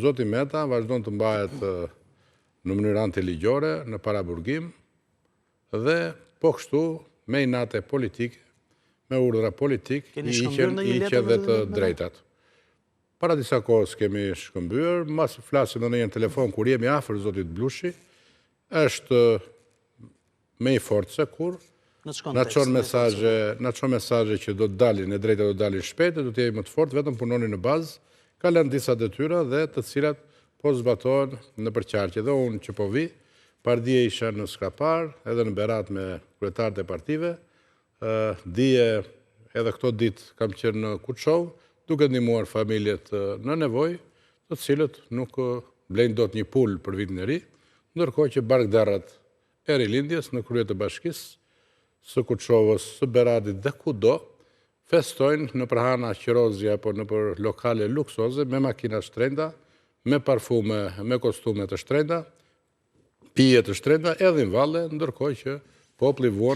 Zoti Meta vazhdon të mbahet në mënyrë antiligjore, në paraburgim, dhe po kështu me inate politike, me urdhra politik, i iqe dhe të drejtat. Para disa kohës kemi shkëmbyer, mas flasim në një telefon kur jemi afër zotit Blushi, është me i fortë se kur, na çon mesazhe që do të dalin, e drejta do të dalin shpejt, do të jemi më të fortë, vetëm punoni në bazë, ka lënë disa detyra dhe të cilat po zbatohen në përqarqe. Dhe unë që po vi, pardje isha në Skapar, edhe në Berat me kryetarët e partive, dije edhe këto ditë kam qenë në Kutshov, duke ndihmuar familjet në nevojë, të cilët nuk blejnë dot një pul për vitin e ri, ndërkohë që barkdarrat e rilindjes në krye të bashkisë, së Kutshovës, së Beratit dhe kudo, festojnë në përhana Qirozja apo në për lokale luksoze, me makina shtrenda, me parfume, me kostume të shtrenda, pije të shtrenda, edhe në valle, ndërkohë që populli vuan